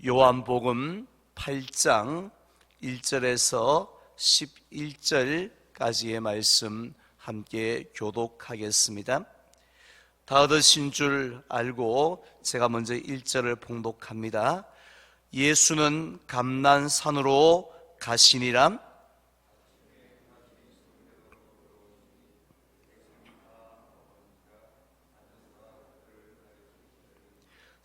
요한복음 8장 1절에서 11절까지의 말씀 함께 교독하겠습니다. 다 얻으신 줄 알고 제가 먼저 1절을 봉독합니다. 예수는 감난산으로 가시니라.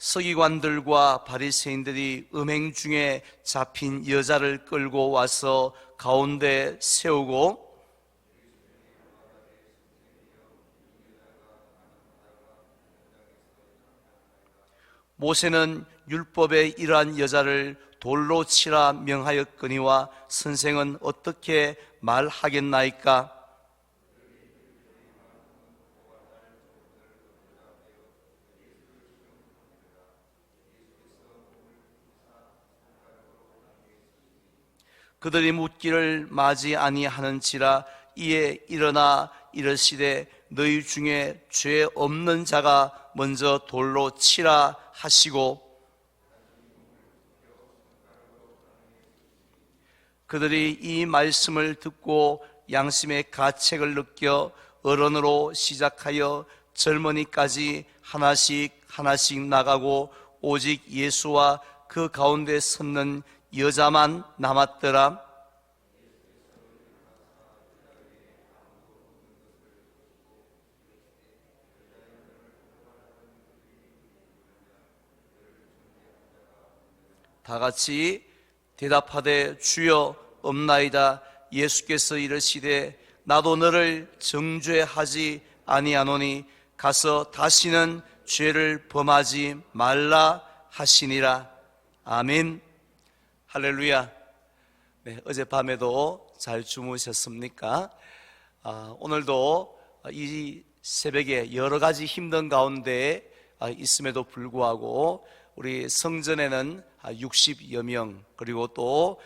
서기관들과 바리새인들이 음행 중에 잡힌 여자를 끌고 와서 가운데 세우고 모세는 율법에 이러한 여자를 돌로 치라 명하였거니와 선생은 어떻게 말하겠나이까? 그들이 묻기를 마지 아니하는지라. 이에 일어나 이르시되 너희 중에 죄 없는 자가 먼저 돌로 치라 하시고, 그들이 이 말씀을 듣고 양심의 가책을 느껴 어른으로 시작하여 젊은이까지 하나씩 하나씩 나가고 오직 예수와 그 가운데 섰는 여자만 남았더라. 다 같이 대답하되 주여 없나이다. 예수께서 이르시되 나도 너를 정죄하지 아니하노니 가서 다시는 죄를 범하지 말라 하시니라. 아멘. 할렐루야. 네, 어젯밤에도 잘 주무셨습니까? 오늘도 이 새벽에 여러 가지 힘든 가운데 있음에도 불구하고 우리 성전에는 60여 명, 그리고 또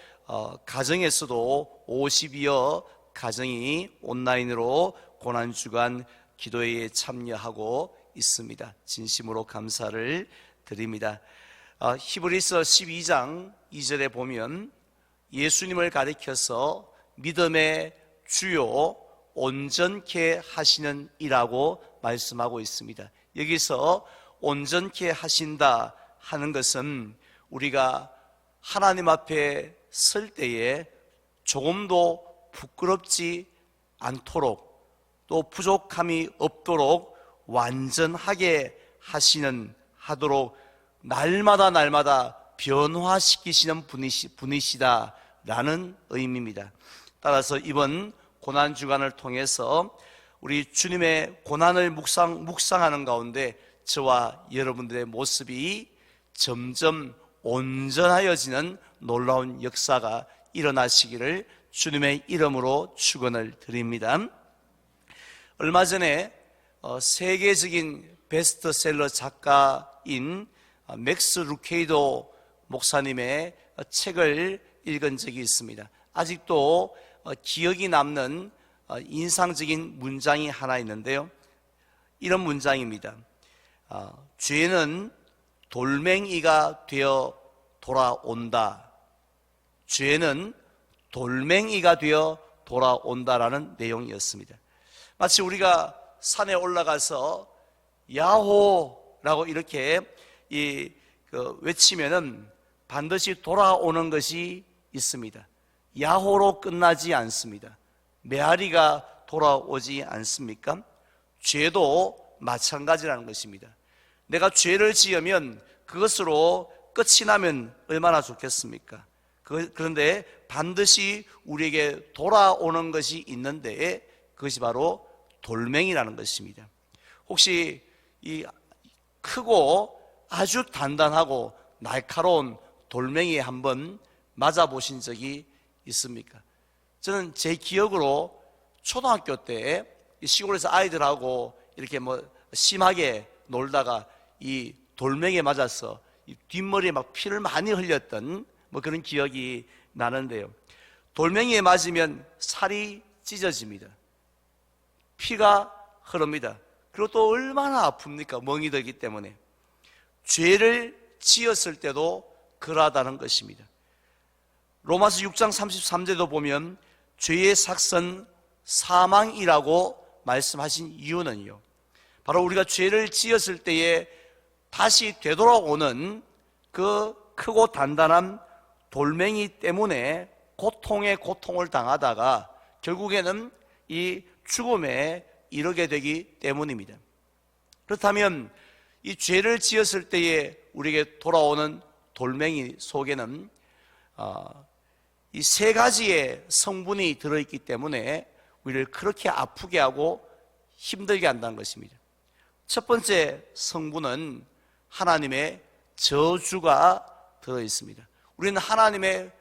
가정에서도 50여 가정이 온라인으로 고난주간 기도회에 참여하고 있습니다. 진심으로 감사를 드립니다. 히브리서 12장 2절에 보면 예수님을 가리켜서 믿음의 주요 온전케 하시는 이라고 말씀하고 있습니다. 여기서 온전케 하신다 하는 것은 우리가 하나님 앞에 설 때에 조금도 부끄럽지 않도록 또 부족함이 없도록 완전하게 하도록 날마다 변화시키시는 분이시다라는 의미입니다. 따라서 이번 고난주간을 통해서 우리 주님의 고난을 묵상하는 가운데 저와 여러분들의 모습이 점점 온전하여지는 놀라운 역사가 일어나시기를 주님의 이름으로 축원을 드립니다. 얼마 전에 세계적인 베스트셀러 작가인 맥스 루케이도 목사님의 책을 읽은 적이 있습니다. 아직도 기억이 남는 인상적인 문장이 하나 있는데요. 이런 문장입니다. 죄는 돌멩이가 되어 돌아온다. 죄는 돌멩이가 되어 돌아온다라는 내용이었습니다. 마치 우리가 산에 올라가서 야호라고 이렇게 외치면은 반드시 돌아오는 것이 있습니다. 야호로 끝나지 않습니다. 메아리가 돌아오지 않습니까? 죄도 마찬가지라는 것입니다. 내가 죄를 지으면 그것으로 끝이 나면 얼마나 좋겠습니까? 그런데 반드시 우리에게 돌아오는 것이 있는데 그것이 바로 돌멩이라는 것입니다. 혹시 이 크고 아주 단단하고 날카로운 돌멩이에 한번 맞아보신 적이 있습니까? 저는 제 기억으로 초등학교 때 시골에서 아이들하고 이렇게 심하게 놀다가 이 돌멩이에 맞아서 이 뒷머리에 막 피를 많이 흘렸던 그런 기억이 나는데요. 돌멩이에 맞으면 살이 찢어집니다. 피가 흐릅니다. 그리고 또 얼마나 아픕니까? 멍이 들기 때문에. 죄를 지었을 때도 그러하다는 것입니다. 로마서 6장 33절도 보면 죄의 삭선 사망이라고 말씀하신 이유는요, 바로 우리가 죄를 지었을 때에 다시 되돌아오는 그 크고 단단한 돌멩이 때문에 고통에 고통을 당하다가 결국에는 이 죽음에 이르게 되기 때문입니다. 그렇다면 이 죄를 지었을 때에 우리에게 돌아오는 돌멩이 속에는 이 세 가지의 성분이 들어있기 때문에 우리를 그렇게 아프게 하고 힘들게 한다는 것입니다. 첫 번째 성분은 하나님의 저주가 들어있습니다. 우리는 하나님의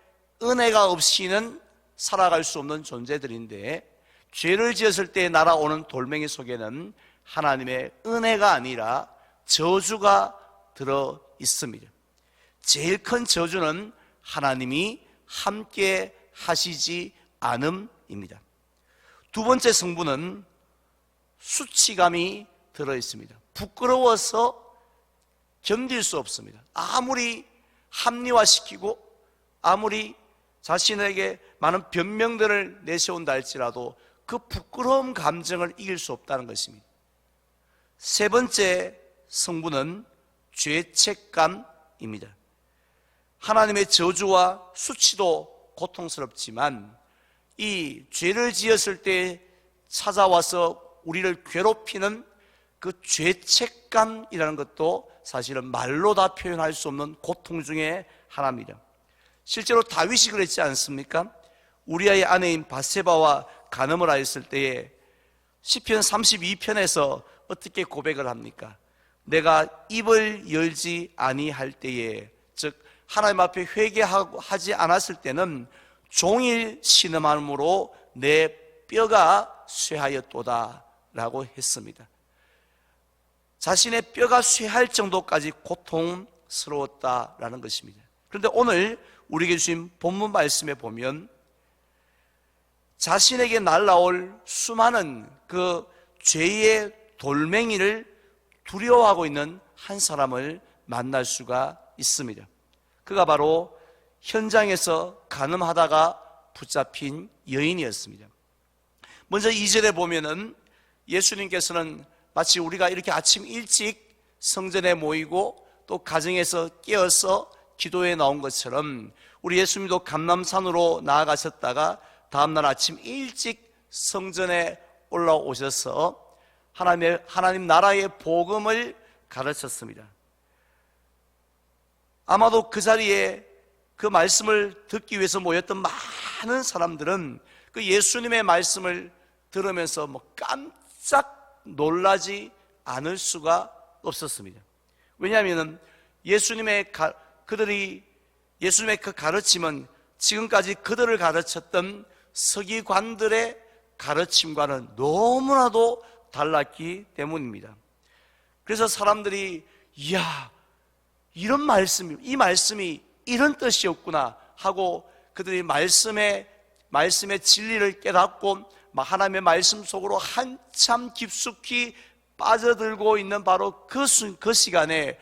은혜가 없이는 살아갈 수 없는 존재들인데, 죄를 지었을 때 날아오는 돌멩이 속에는 하나님의 은혜가 아니라 저주가 들어 있습니다. 제일 큰 저주는 하나님이 함께 하시지 않음입니다. 두 번째 성분은 수치감이 들어 있습니다. 부끄러워서 견딜 수 없습니다. 아무리 합리화시키고 아무리 자신에게 많은 변명들을 내세운다 할지라도 그 부끄러움 감정을 이길 수 없다는 것입니다. 세 번째 성분은 죄책감입니다. 하나님의 저주와 수치도 고통스럽지만 이 죄를 지었을 때 찾아와서 우리를 괴롭히는 그 죄책감이라는 것도 사실은 말로 다 표현할 수 없는 고통 중에 하나입니다. 실제로 다윗이 그랬지 않습니까? 우리아의 아내인 바세바와 간음을 하였을 때에 시편 32편에서 어떻게 고백을 합니까? 내가 입을 열지 아니할 때에, 즉 하나님 앞에 회개하지 않았을 때는 종일 신음함으로 내 뼈가 쇠하였도다 라고 했습니다. 자신의 뼈가 쇠할 정도까지 고통스러웠다라는 것입니다. 그런데 오늘 우리에게 주신 본문 말씀에 보면 자신에게 날아올 수많은 그 죄의 돌멩이를 두려워하고 있는 한 사람을 만날 수가 있습니다. 그가 바로 현장에서 간음하다가 붙잡힌 여인이었습니다. 먼저 2절에 보면은 예수님께서는 마치 우리가 이렇게 아침 일찍 성전에 모이고 또 가정에서 깨어서 기도에 나온 것처럼 우리 예수님도 감람산으로 나아가셨다가 다음날 아침 일찍 성전에 올라오셔서 하나님 나라의 복음을 가르쳤습니다. 아마도 그 자리에 그 말씀을 듣기 위해서 모였던 많은 사람들은 그 예수님의 말씀을 들으면서 깜짝 놀라지 않을 수가 없었습니다. 왜냐하면 예수님의 그 가르침은 지금까지 그들을 가르쳤던 서기관들의 가르침과는 너무나도 달랐기 때문입니다. 그래서 사람들이 이야, 이 말씀이 이런 뜻이었구나 하고 그들이 말씀의 진리를 깨닫고 하나님의 말씀 속으로 한참 깊숙이 빠져들고 있는 바로 그 시간에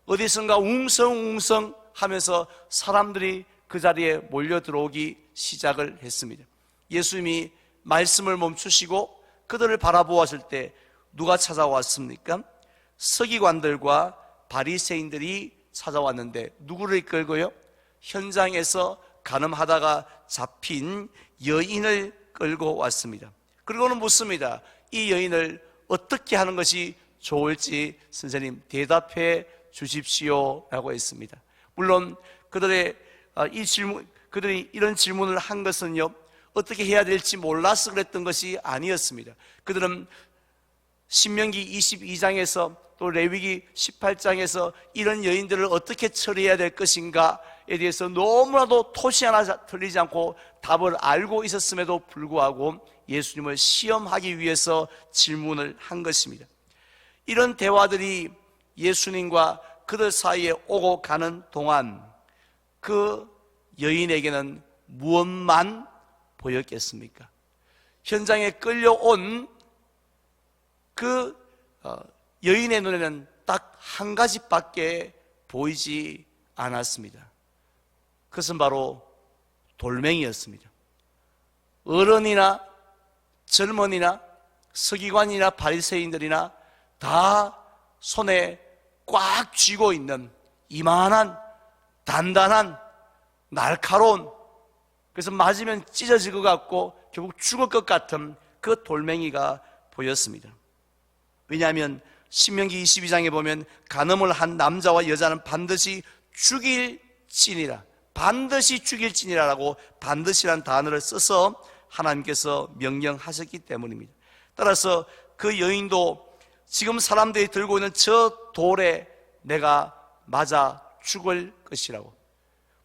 어디선가 웅성웅성 하면서 사람들이 그 자리에 몰려 들어오기 시작을 했습니다. 예수님이 말씀을 멈추시고 그들을 바라보았을 때 누가 찾아왔습니까? 서기관들과 바리새인들이 찾아왔는데 누구를 이끌고요? 현장에서 간음하다가 잡힌 여인을 끌고 왔습니다. 그리고는 묻습니다. 이 여인을 어떻게 하는 것이 좋을지 선생님 대답해 주십시오 라고 했습니다. 물론 그들이 이런 질문을 한 것은요, 어떻게 해야 될지 몰라서 그랬던 것이 아니었습니다. 그들은 신명기 22장에서 또 레위기 18장에서 이런 여인들을 어떻게 처리해야 될 것인가에 대해서 너무나도 토시 하나 틀리지 않고 답을 알고 있었음에도 불구하고 예수님을 시험하기 위해서 질문을 한 것입니다. 이런 대화들이 예수님과 그들 사이에 오고 가는 동안 그 여인에게는 무엇만 보였겠습니까? 현장에 끌려온 그 여인의 눈에는 딱 한 가지밖에 보이지 않았습니다. 그것은 바로 돌멩이였습니다. 어른이나 젊은이나 서기관이나 바리새인들이나 다 손에 꽉 쥐고 있는 이만한 단단한 날카로운, 그래서 맞으면 찢어질 것 같고 결국 죽을 것 같은 그 돌멩이가 보였습니다. 왜냐하면 신명기 22장에 보면 간음을 한 남자와 여자는 반드시 죽일지니라, 반드시 죽일지니라라고 반드시란 단어를 써서 하나님께서 명령하셨기 때문입니다. 따라서 그 여인도 지금 사람들이 들고 있는 저 돌에 내가 맞아 죽을 것이라고.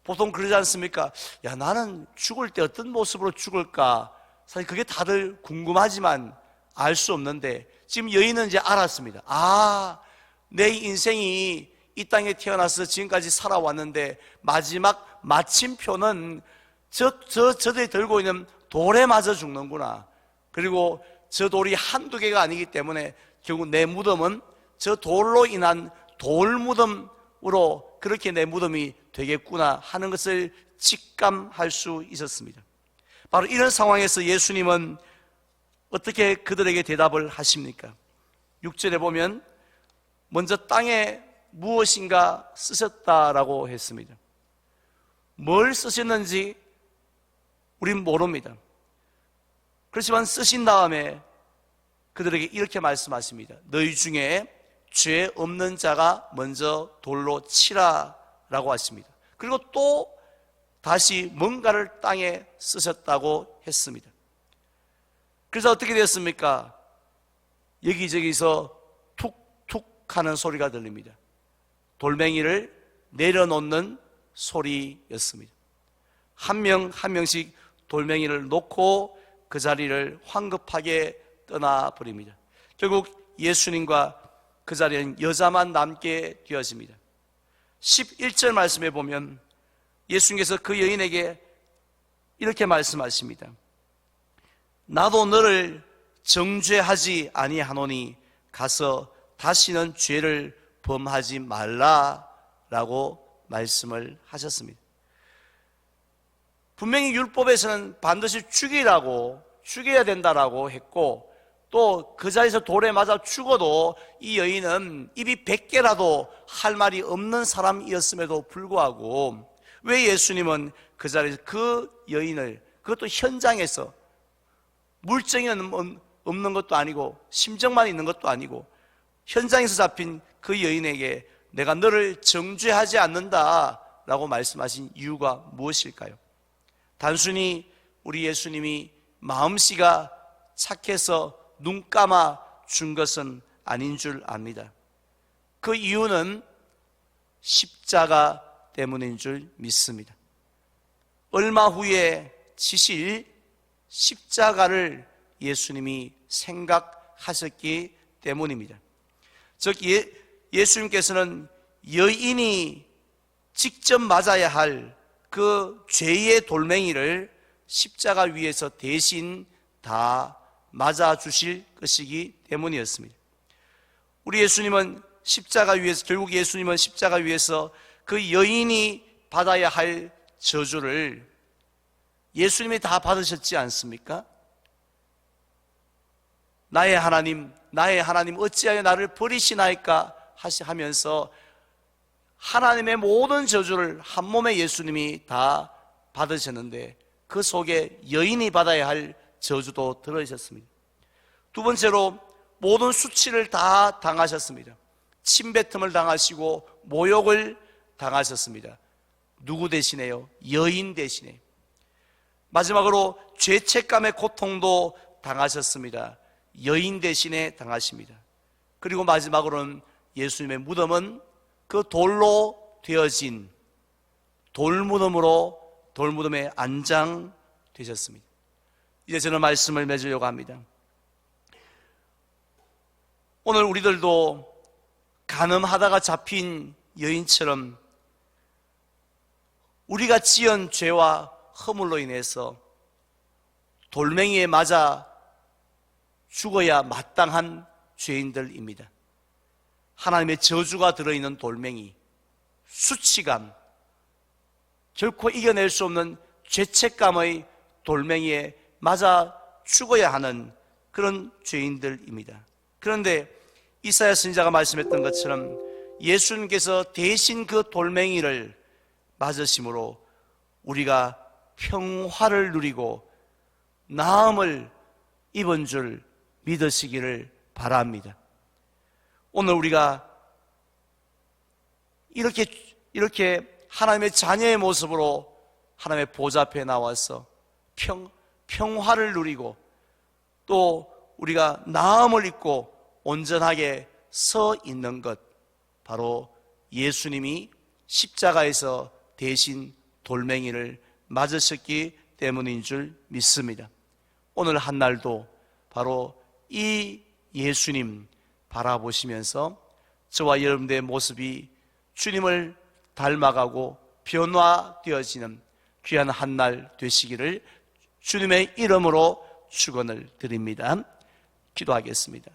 보통 그러지 않습니까? 야, 나는 죽을 때 어떤 모습으로 죽을까? 사실 그게 다들 궁금하지만 알 수 없는데 지금 여인은 이제 알았습니다. 아, 내 인생이 이 땅에 태어나서 지금까지 살아왔는데 마지막 마침표는 저들이 들고 있는 돌에 맞아 죽는구나. 그리고 저 돌이 한두 개가 아니기 때문에 결국 내 무덤은 저 돌로 인한 돌무덤으로 그렇게 내 무덤이 되겠구나 하는 것을 직감할 수 있었습니다. 바로 이런 상황에서 예수님은 어떻게 그들에게 대답을 하십니까? 6절에 보면 먼저 땅에 무엇인가 쓰셨다라고 했습니다. 뭘 쓰셨는지 우린 모릅니다. 그렇지만 쓰신 다음에 그들에게 이렇게 말씀하십니다. 너희 중에 죄 없는 자가 먼저 돌로 치라 라고 하십니다. 그리고 또 다시 뭔가를 땅에 쓰셨다고 했습니다. 그래서 어떻게 되었습니까? 여기저기서 툭툭 하는 소리가 들립니다. 돌멩이를 내려놓는 소리였습니다. 한 명 한 명씩 돌멩이를 놓고 그 자리를 황급하게 떠나버립니다. 결국 예수님과 그 자리에는 여자만 남게 되어집니다. 11절 말씀에 보면 예수님께서 그 여인에게 이렇게 말씀하십니다. 나도 너를 정죄하지 아니하노니 가서 다시는 죄를 범하지 말라라고 말씀을 하셨습니다. 분명히 율법에서는 반드시 죽여야 된다라고 했고 또 그 자리에서 돌에 맞아 죽어도 이 여인은 입이 100개라도 할 말이 없는 사람이었음에도 불구하고 왜 예수님은 그 자리에서 그 여인을, 그것도 현장에서 물증이 없는 것도 아니고 심정만 있는 것도 아니고 현장에서 잡힌 그 여인에게 내가 너를 정죄하지 않는다라고 말씀하신 이유가 무엇일까요? 단순히 우리 예수님이 마음씨가 착해서 눈 감아 준 것은 아닌 줄 압니다. 그 이유는 십자가 때문인 줄 믿습니다. 얼마 후에 지실 십자가를 예수님이 생각하셨기 때문입니다. 즉 예수님께서는 여인이 직접 맞아야 할 그 죄의 돌멩이를 십자가 위에서 대신 다 맞아주실 것이기 때문이었습니다. 우리 예수님은 십자가 위에서, 결국 예수님은 십자가 위에서 그 여인이 받아야 할 저주를 예수님이 다 받으셨지 않습니까? 나의 하나님 어찌하여 나를 버리시나이까 하면서 하나님의 모든 저주를 한 몸에 예수님이 다 받으셨는데 그 속에 여인이 받아야 할 저주도 들어있었습니다. 두 번째로 모든 수치를 다 당하셨습니다. 침뱉음을 당하시고 모욕을 당하셨습니다. 누구 대신에요? 여인 대신에. 마지막으로 죄책감의 고통도 당하셨습니다. 여인 대신에 당하십니다. 그리고 마지막으로는 예수님의 무덤은 그 돌로 되어진 돌무덤에 안장되셨습니다. 이제 저는 말씀을 맺으려고 합니다. 오늘 우리들도 간음하다가 잡힌 여인처럼 우리가 지은 죄와 허물로 인해서 돌멩이에 맞아 죽어야 마땅한 죄인들입니다. 하나님의 저주가 들어있는 돌멩이, 수치감, 결코 이겨낼 수 없는 죄책감의 돌멩이에 맞아 죽어야 하는 그런 죄인들입니다. 그런데 이사야 선지자가 말씀했던 것처럼 예수님께서 대신 그 돌멩이를 맞으심으로 우리가 평화를 누리고 나음을 입은 줄 믿으시기를 바랍니다. 오늘 우리가 이렇게 하나님의 자녀의 모습으로 하나님의 보좌 앞에 나와서 평화를 누리고 또 우리가 나음을 입고 온전하게 서 있는 것, 바로 예수님이 십자가에서 대신 돌멩이를 맞으셨기 때문인 줄 믿습니다. 오늘 한 날도 바로 이 예수님 바라보시면서 저와 여러분들의 모습이 주님을 닮아가고 변화되어지는 귀한 한 날 되시기를 주님의 이름으로 축원을 드립니다. 기도하겠습니다.